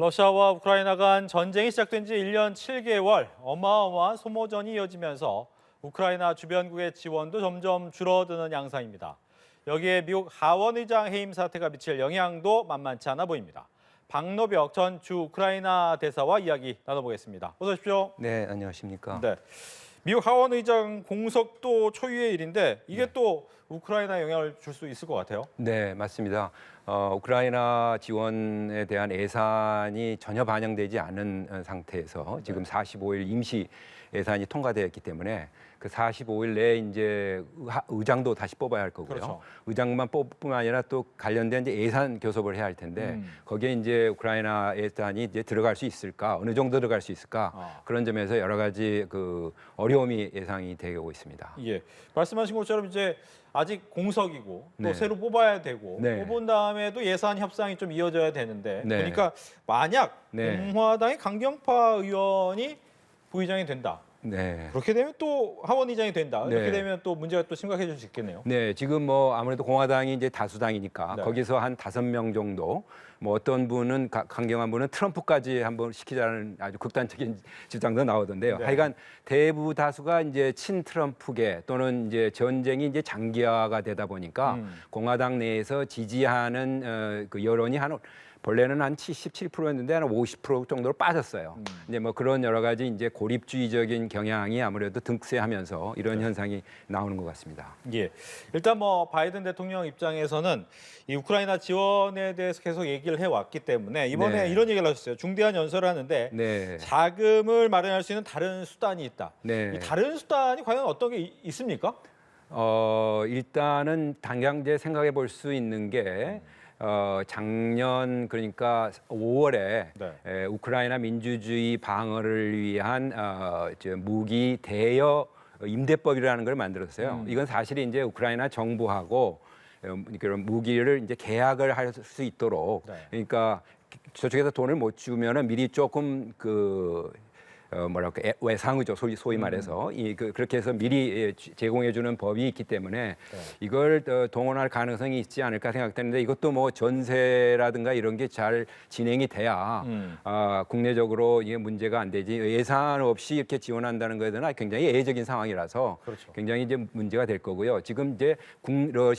러시아와 우크라이나 간 전쟁이 시작된 지 1년 7개월, 어마어마한 소모전이 이어지면서 우크라이나 주변국의 지원도 점점 줄어드는 양상입니다. 여기에 미국 하원 의장 해임 사태가 미칠 영향도 만만치 않아 보입니다. 박노벽 전 주 우크라이나 대사와 이야기 나눠보겠습니다. 어서 오십시오. 네, 안녕하십니까. 네, 미국 하원 의장 공석도 초유의 일인데 이게 또 우크라이나 영향을 줄 수 있을 것 같아요. 네, 맞습니다. 우크라이나 지원에 대한 예산이 전혀 반영되지 않은 상태에서 지금 45일 임시 예산이 통과되었기 때문에 그 45일 내에 이제 의장도 다시 뽑아야 할 거고요. 그렇죠. 의장만 뽑뿐만 아니라 또 관련된 이제 예산 교섭을 해야 할 텐데 거기에 이제 우크라이나 예산이 이제 들어갈 수 있을까, 어느 정도 들어갈 수 있을까 그런 점에서 여러 가지 그 어려움이 예상이 되고 있습니다. 예, 말씀하신 것처럼 이제 아직 공석이고 또 네. 새로 뽑아야 되고 네. 뽑은 다음에도 예산 협상이 좀 이어져야 되는데 네. 그러니까 만약 네. 공화당의 강경파 의원이 부의장이 된다. 네. 그렇게 되면 또 하원 의장이 된다. 네. 이렇게 되면 또 문제가 또 심각해질 수 있겠네요. 네, 지금 뭐 아무래도 공화당이 이제 다수당이니까 네. 거기서 한 5명 정도, 뭐 어떤 분은 강경한 분은 트럼프까지 한번 시키자는 아주 극단적인 주장도 나오던데요. 네. 하여간 대부 다수가 이제 친트럼프계 또는 이제 전쟁이 이제 장기화가 되다 보니까 공화당 내에서 지지하는 그 여론이 본래는 한 77%였는데 한 50% 정도로 빠졌어요. 이제 뭐 그런 여러 가지 이제 고립주의적인 경향이 아무래도 등세하면서 이런 현상이 나오는 것 같습니다. 예, 일단 뭐 바이든 대통령 입장에서는 이 우크라이나 지원에 대해서 계속 얘기를 해왔기 때문에 이번에 네. 이런 얘기를 하셨어요. 중대한 연설을 하는데 네. 자금을 마련할 수 있는 다른 수단이 있다. 네. 이 다른 수단이 과연 어떤 게 있습니까? 일단은 당장제 생각해 볼 수 있는 게 작년 그러니까 5월에 네. 우크라이나 민주주의 방어를 위한 무기 대여 임대법이라는 걸 만들었어요. 이건 사실 이제 우크라이나 정부하고 그런 무기를 이제 계약을 할 수 있도록 네. 그러니까 저쪽에서 돈을 못 주면은 미리 조금 외상이죠, 소위 말해서 그렇게 해서 미리 제공해주는 법이 있기 때문에 이걸 동원할 가능성이 있지 않을까 생각되는데 이것도 뭐 전세라든가 이런 게 잘 진행이 돼야 국내적으로 이게 문제가 안 되지 예산 없이 이렇게 지원한다는 것에 대한 굉장히 예외적인 상황이라서 그렇죠. 굉장히 이제 문제가 될 거고요. 지금 이제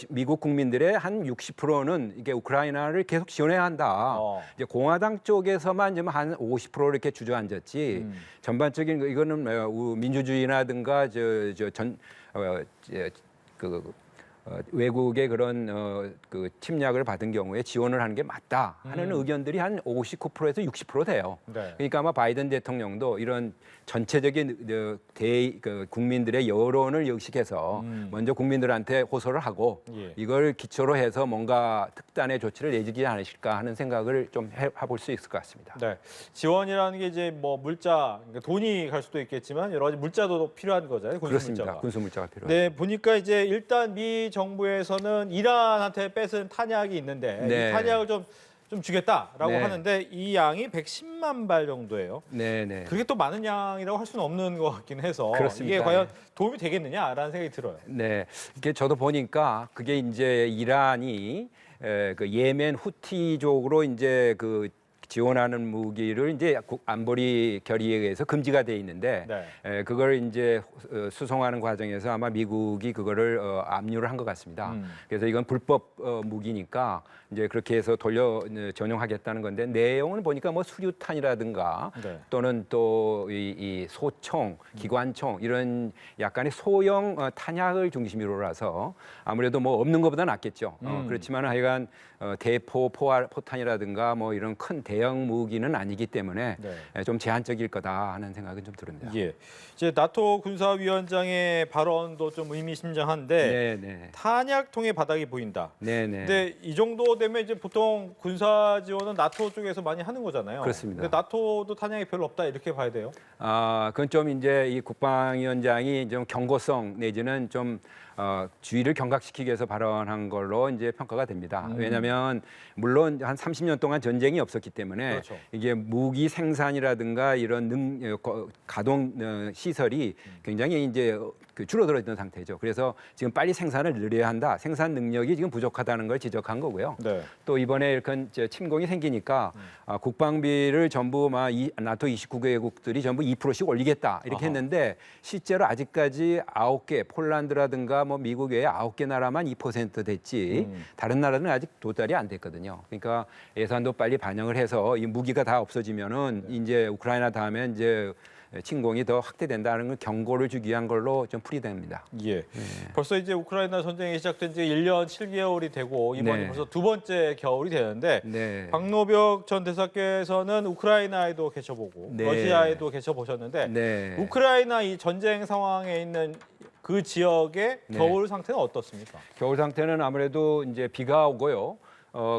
미국 국민들의 한 60%는 이게 우크라이나를 계속 지원해야 한다. 이제 공화당 쪽에서만 좀 한 50% 이렇게 주저앉았지. 전반적인 이거는 민주주의라든가 외국의 그런 그 침략을 받은 경우에 지원을 하는 게 맞다 하는 의견들이 한 59%에서 60% 돼요. 네. 그러니까 아마 바이든 대통령도 이런 전체적인 국민들의 여론을 의식해서 먼저 국민들한테 호소를 하고 이걸 기초로 해서 뭔가 특단의 조치를 내지지 않으실까 하는 생각을 좀 해볼 수 있을 것 같습니다. 네, 지원이라는 게 이제 뭐 물자, 그러니까 돈이 갈 수도 있겠지만 여러 가지 물자도 필요한 거잖아요. 군수 그렇습니다. 물자가. 군수 물자가 필요합니다. 네, 보니까 이제 일단 미 정부에서는 이란한테 뺏은 탄약이 있는데 네. 이 탄약을 좀 주겠다라고 네. 하는데 이 양이 110만 발 정도예요. 네네. 그렇게 또 많은 양이라고 할 수는 없는 것 같긴 해서 그렇습니다. 이게 과연 네. 도움이 되겠느냐라는 생각이 들어요. 네, 이게 저도 보니까 그게 이제 이란이 그 예멘 후티족으로 이제 그 지원하는 무기를 이제 안보리 결의에 의해서 금지가 돼 있는데 그걸 이제 수송하는 과정에서 아마 미국이 그거를 압류를 한 것 같습니다. 그래서 이건 불법 무기니까 이제 그렇게 해서 전용하겠다는 건데 내용은 보니까 뭐 수류탄이라든가 또는 또 이 소총, 기관총 이런 약간의 소형 탄약을 중심으로라서 아무래도 뭐 없는 것보다 낫겠죠. 그렇지만 하여간 대포, 포탄이라든가 뭐 이런 큰 대형 무기는 아니기 때문에 좀 제한적일 거다 하는 생각은 좀 듭니다. 예, 이제 나토 군사위원장의 발언도 좀 의미심장한데 탄약통의 바닥이 보인다. 근데 이 정도 되면 이제 보통 군사 지원은 나토 쪽에서 많이 하는 거잖아요. 그렇습니다. 근데 나토도 탄약이 별로 없다 이렇게 봐야 돼요. 그건 좀 이제 이 국방위원장이 좀 경고성 내지는 좀 주의를 경각시키기 위해서 발언한 걸로 이제 평가가 됩니다. 왜냐하면 물론 한 30년 동안 전쟁이 없었기 때문에 이게 무기 생산이라든가 이런 가동 시설이 굉장히 이제 그 줄어들어 있는 상태죠. 그래서 지금 빨리 생산을 늘려야 한다. 생산 능력이 지금 부족하다는 걸 지적한 거고요. 네. 또 이번에 이렇게 침공이 생기니까 국방비를 전부 나토 29개국들이 전부 2%씩 올리겠다 이렇게 아하. 했는데 실제로 아직까지 9개 폴란드라든가 뭐 미국 외에 9개 나라만 2% 됐지 다른 나라는 아직 도달이 안 됐거든요. 그러니까 예산도 빨리 반영을 해서 이 무기가 다 없어지면은 이제 우크라이나 다음에 이제 침공이 더 확대된다는 걸 경고를 주기 위한 걸로 좀 풀이됩니다. 예. 벌써 이제 우크라이나 전쟁이 시작된 지 1년 7개월이 되고 이번이 네. 벌써 두 번째 겨울이 되는데 네. 박노벽 전 대사께서는 우크라이나에도 계셔보고 네. 러시아에도 계셔보셨는데 네. 우크라이나 이 전쟁 상황에 있는 그 지역의 네. 겨울 상태는 어떻습니까? 겨울 상태는 아무래도 이제 비가 오고요.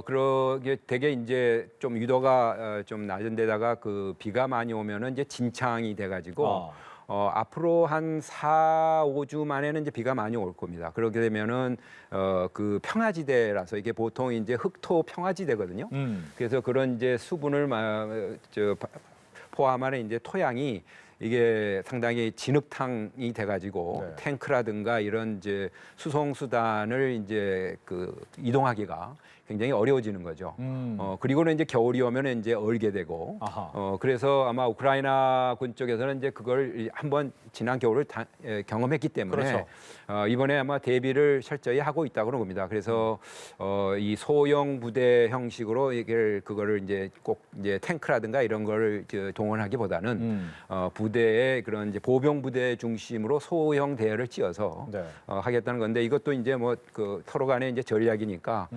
그러게 되게 이제 좀 유도가 좀 낮은 데다가 그 비가 많이 오면은 이제 진창이 돼가지고 앞으로 한 4, 5주 만에는 이제 비가 많이 올 겁니다. 그렇게 되면은 그 평화지대라서 이게 보통 이제 흑토 평화지대거든요. 그래서 그런 이제 수분을 포함하는 이제 토양이 이게 상당히 진흙탕이 돼가지고 네. 탱크라든가 이런 이제 수송 수단을 이제 그 이동하기가 굉장히 어려워지는 거죠. 그리고는 이제 겨울이 오면 이제 얼게 되고, 아하. 그래서 아마 우크라이나 군 쪽에서는 이제 그걸 한번 지난 겨울을 경험했기 때문에 그렇죠. 이번에 아마 대비를 철저히 하고 있다고 그런 겁니다. 그래서 이 소형 부대 형식으로 그거를 이제 꼭 이제 탱크라든가 이런 거를 동원하기보다는 부대의 그런 이제 보병 부대 중심으로 소형 대열을 찌어서 네. 하겠다는 건데 이것도 이제 뭐 그 서로 간의 이제 전략이니까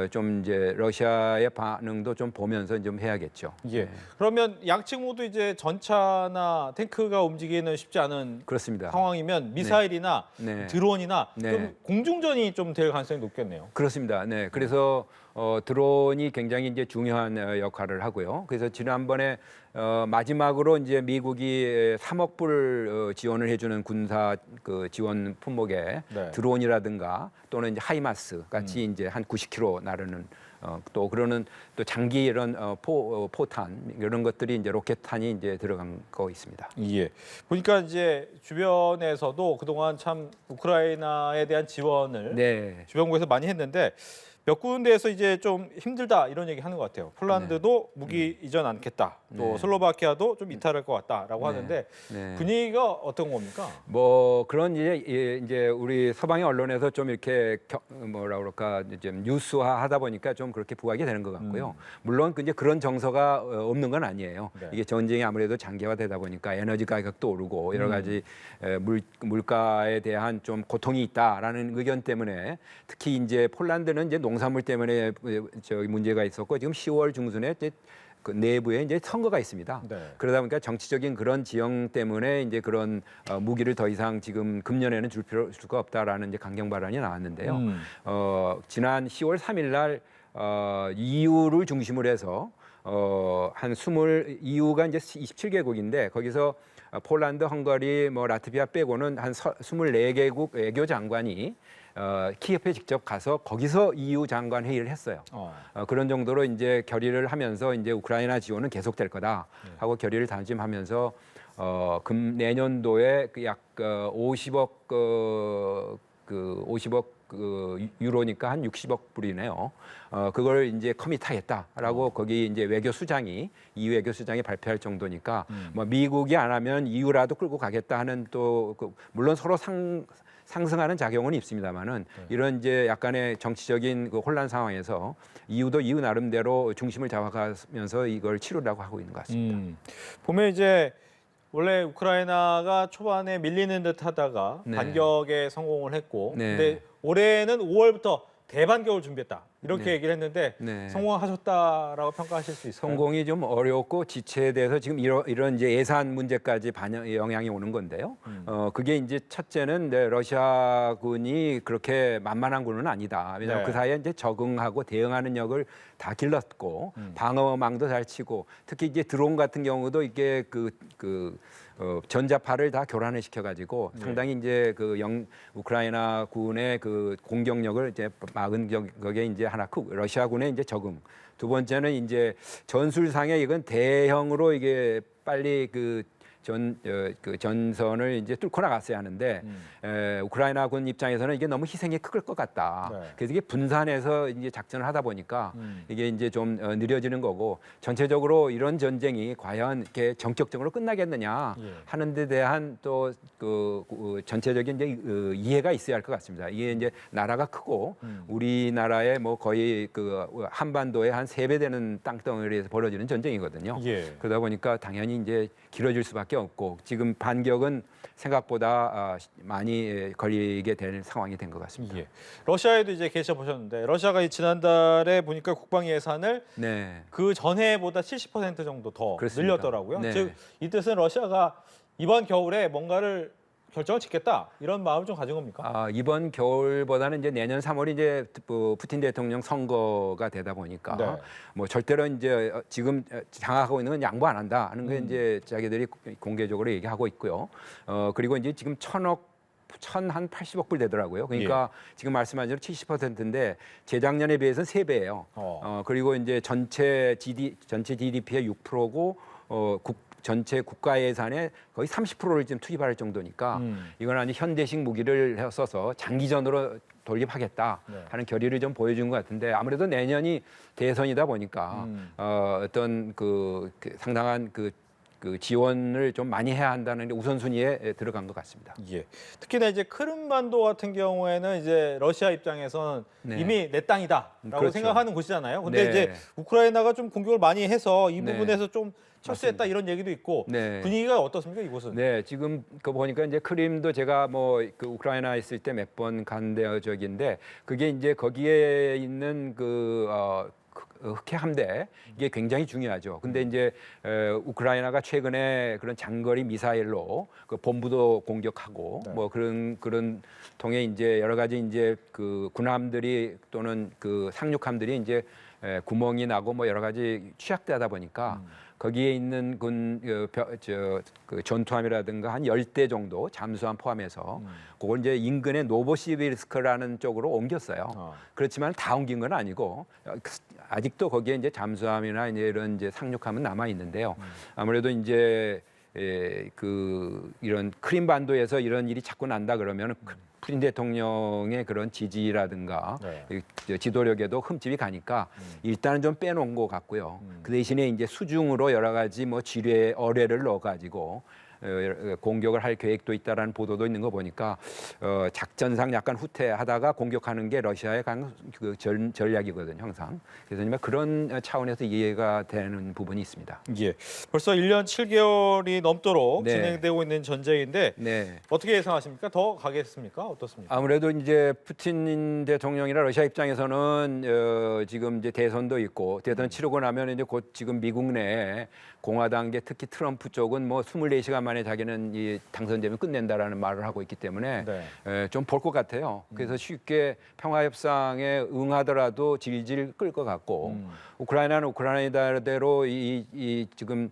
좀 이제 러시아의 반응도 좀 보면서 좀 해야겠죠. 예. 그러면 양측 모두 이제 전차나 탱크가 움직이기는 쉽지 않은 그렇습니다. 상황이면 미사일이나 네. 드론이나 네. 좀 공중전이 좀 될 가능성이 높겠네요. 그렇습니다. 네. 그래서 드론이 굉장히 이제 중요한 역할을 하고요. 그래서 지난번에 마지막으로 이제 미국이 3억 불 지원을 해주는 군사 그 지원 품목에 네. 드론이라든가 또는 이제 하이마스 같이 이제 한 90km 나르는 또 그러는 또 장기 이런 포탄 이런 것들이 이제 로켓탄이 이제 들어간 거 있습니다. 예. 보니까 이제 주변에서도 그동안 참 우크라이나에 대한 지원을 네. 주변국에서 많이 했는데 몇 군데에서 이제 좀 힘들다 이런 얘기 하는 것 같아요. 폴란드도 무기 이전 않겠다. 또 네. 슬로바키아도 좀 이탈할 것 같다라고 하는데 네. 분위기가 어떤 겁니까? 뭐 그런 이제 우리 서방의 언론에서 좀 이렇게 뭐라 그럴까 좀 뉴스화 하다 보니까 좀 그렇게 부각이 되는 것 같고요. 물론 이제 그런 정서가 없는 건 아니에요. 네. 이게 전쟁이 아무래도 장기화되다 보니까 에너지 가격도 오르고 여러 가지 물가에 대한 좀 고통이 있다라는 의견 때문에 특히 이제 폴란드는 이제 농산물 때문에 저기 문제가 있었고 지금 10월 중순에 이제 그 내부에 이제 선거가 있습니다. 네. 그러다 보니까 정치적인 그런 지형 때문에 이제 그런 무기를 더 이상 지금 금년에는 줄 수가 없다라는 이제 강경 발언이 나왔는데요. 지난 10월 3일 날 EU를 중심으로 해서 한 EU가 이제 27개국인데 거기서 폴란드, 헝가리, 뭐 라트비아 빼고는 한 24개국 외교 장관이 키예프에 직접 가서 거기서 EU 장관 회의를 했어요. 그런 정도로 이제 결의를 하면서 이제 우크라이나 지원은 계속될 거다 하고 결의를 다짐하면서 내년도에 약 50억 50억 유로니까 한 60억 불이네요. 그걸 이제 커밋하겠다라고 거기 이제 EU 외교수장이 발표할 정도니까 뭐 미국이 안 하면 EU라도 끌고 가겠다 하는 또 물론 서로 상승하는 작용은 있습니다만은 이런 이제 약간의 정치적인 그 혼란 상황에서 EU도 EU 나름대로 중심을 잡아가면서 이걸 치르려고 하고 있는 것 같습니다. 보면 이제 원래 우크라이나가 초반에 밀리는 듯 하다가 네. 반격에 성공을 했고 네. 근데 올해는 5월부터 대반격을 준비했다. 이렇게 네. 얘기를 했는데 네. 성공하셨다라고 평가하실 수 있을까요? 성공이 좀 어렵고 지체에 대해서 지금 이런 이제 예산 문제까지 영향이 오는 건데요. 그게 이제 첫째는 러시아군이 그렇게 만만한 군은 아니다. 왜냐하면 네. 그 사이에 이제 적응하고 대응하는 역을 다 길렀고 방어망도 잘 치고 특히 이제 드론 같은 경우도 이게 전자파를 다 교란을 시켜가지고 상당히 이제 우크라이나 군의 그 공격력을 이제 막은 격에 이제 하나 크고 러시아군의 이제 적응. 두 번째는 이제 전술상에 이건 대형으로 이게 빨리 그 전선을 이제 뚫고 나갔어야 하는데 우크라이나군 입장에서는 이게 너무 희생이 클 것 같다. 네. 그래서 이게 분산해서 이제 작전을 하다 보니까 이게 이제 좀 느려지는 거고 전체적으로 이런 전쟁이 과연 이렇게 전격적으로 끝나겠느냐 예. 하는 데 대한 또 그 전체적인 이제 이해가 있어야 할 것 같습니다. 이게 이제 나라가 크고 우리나라의 뭐 거의 그 한반도의 한 3배 되는 땅덩어리에서 벌어지는 전쟁이거든요. 예. 그러다 보니까 당연히 이제 길어질 수밖에 없고 지금 반격은 생각보다 많이 걸리게 될 상황이 된 것 같습니다. 예. 러시아에도 이제 계셔 보셨는데 러시아가 지난달에 보니까 국방 예산을 네. 그 전해보다 70% 정도 더 그렇습니다. 늘렸더라고요. 네. 즉 이 뜻은 러시아가 이번 겨울에 뭔가를 결정을 짓겠다 이런 마음을 좀 가진 겁니까? 이번 겨울보다는 이제 내년 3월이 이제 푸틴 대통령 선거가 되다 보니까 네. 뭐 절대로 이제 지금 장악하고 있는 건 양보 안 한다 하는 게 이제 자기들이 공개적으로 얘기하고 있고요. 그리고 이제 지금 1,080억 불 되더라고요. 그러니까 지금 말씀하신 대로 70%인데 재작년에 비해서는 3배예요. 그리고 이제 전체 GDP의 6%고 전체 국가 예산의 거의 30%를 지금 투입할 정도니까 이건 아주 현대식 무기를 써서 장기전으로 돌입하겠다 네. 하는 결의를 좀 보여준 것 같은데 아무래도 내년이 대선이다 보니까 어떤 그 상당한 그 지원을 좀 많이 해야 한다는 게 우선순위에 들어간 것 같습니다. 예. 특히나 이제 크림반도 같은 경우에는 이제 러시아 입장에서는 네. 이미 내 땅이다라고 그렇죠. 생각하는 곳이잖아요. 근데 네. 이제 우크라이나가 좀 공격을 많이 해서 이 네. 부분에서 좀 철수했다 이런 얘기도 있고 네. 분위기가 어떻습니까 이곳은? 네, 지금 그 보니까 이제 크림도 제가 뭐 그 우크라이나 있을 때 몇 번 간 적인데 그게 이제 거기에 있는 흑해 함대 이게 굉장히 중요하죠. 근데 이제 우크라이나가 최근에 그런 장거리 미사일로 그 본부도 공격하고 네. 뭐 그런 통해 이제 여러 가지 이제 그 군함들이 또는 그 상륙함들이 이제 구멍이 나고 뭐 여러 가지 취약되다 보니까 거기에 있는 그 전투함이라든가 한 10대 정도 잠수함 포함해서 그걸 이제 인근의 노보시비르스크라는 쪽으로 옮겼어요. 그렇지만 다 옮긴 건 아니고 아직도 거기에 이제 잠수함이나 이제 이런 이제 상륙함은 남아 있는데요. 아무래도 이제 이런 크림반도에서 이런 일이 자꾸 난다 그러면 푸틴 대통령의 그런 지지라든가 지도력에도 흠집이 가니까 일단은 좀 빼놓은 것 같고요. 그 대신에 이제 수중으로 여러 가지 뭐 지뢰, 어뢰를 넣어가지고 공격을 할 계획도 있다라는 보도도 있는 거 보니까 작전상 약간 후퇴하다가 공격하는 게 러시아의 그 전략이거든요, 항상. 그래서 그런 차원에서 이해가 되는 부분이 있습니다. 예. 벌써 1년 7개월이 넘도록 네. 진행되고 있는 전쟁인데 네. 어떻게 예상하십니까? 더 가겠습니까? 어떻습니까? 아무래도 이제 푸틴 대통령이나 러시아 입장에서는 지금 이제 대선도 있고 대선 치르고 나면 이제 곧 지금 미국 내에 공화당계 특히 트럼프 쪽은 뭐 24시간 만에 자기는 이 당선되면 끝낸다라는 말을 하고 있기 때문에 좀 볼 것 같아요. 그래서 쉽게 평화 협상에 응하더라도 질질 끌 것 같고 우크라이나는 우크라이나대로 이 지금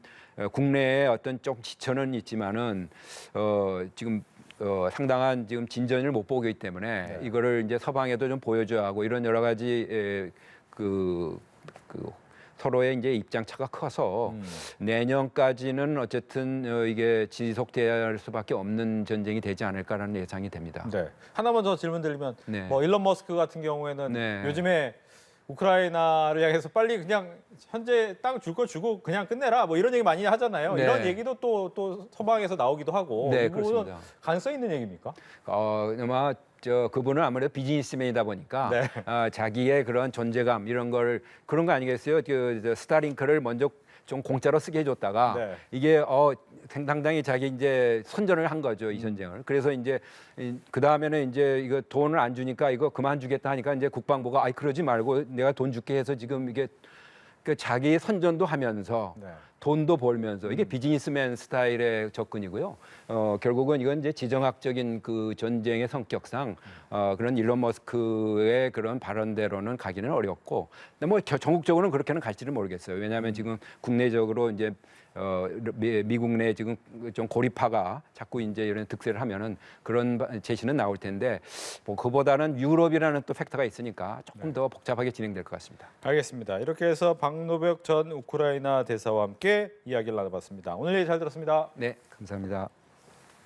국내에 어떤 좀 지천은 있지만은 지금 상당한 지금 진전을 못 보기 때문에 이거를 이제 서방에도 좀 보여줘야 하고 이런 여러 가지 서로의 이제 입장 차가 커서 내년까지는 어쨌든 이게 지속될 수밖에 없는 전쟁이 되지 않을까라는 예상이 됩니다. 네. 하나만 더 질문 드리면 네. 뭐 일론 머스크 같은 경우에는 네. 요즘에 우크라이나를 향해서 빨리 그냥 현재 땅 줄 거 주고 그냥 끝내라 뭐 이런 얘기 많이 하잖아요. 네. 이런 얘기도 또 서방에서 나오기도 하고 네, 이 부분은 그렇습니다. 가능성 있는 얘기입니까? 아마 그분은 아무래도 비즈니스맨이다 보니까 네. 자기의 그런 존재감 이런 걸 그런 거 아니겠어요? 스타링크를 먼저 좀 공짜로 쓰게 해줬다가 네. 이게 상당히 자기 이제 선전을 한 거죠 이 전쟁을. 그래서 이제 그 다음에는 이제 이거 돈을 안 주니까 이거 그만 주겠다 하니까 이제 국방부가 그러지 말고 내가 돈 줄게 해서 지금 이게 그 자기 선전도 하면서 돈도 벌면서 이게 비즈니스맨 스타일의 접근이고요. 결국은 이건 이제 지정학적인 그 전쟁의 성격상 그런 일론 머스크의 그런 발언대로는 가기는 어렵고, 근데 뭐 전국적으로는 그렇게는 갈지는 모르겠어요. 왜냐하면 지금 국내적으로 이제 미국 내 지금 좀 고립화가 자꾸 이제 이런 득세를 하면은 그런 제시는 나올 텐데, 뭐 그보다는 유럽이라는 또 팩터가 있으니까 조금 더 복잡하게 진행될 것 같습니다. 알겠습니다. 이렇게 해서 박노벽 전 우크라이나 대사와 함께 함께 이야기를 나눠봤습니다. 오늘 얘기 잘 들었습니다. 네, 감사합니다.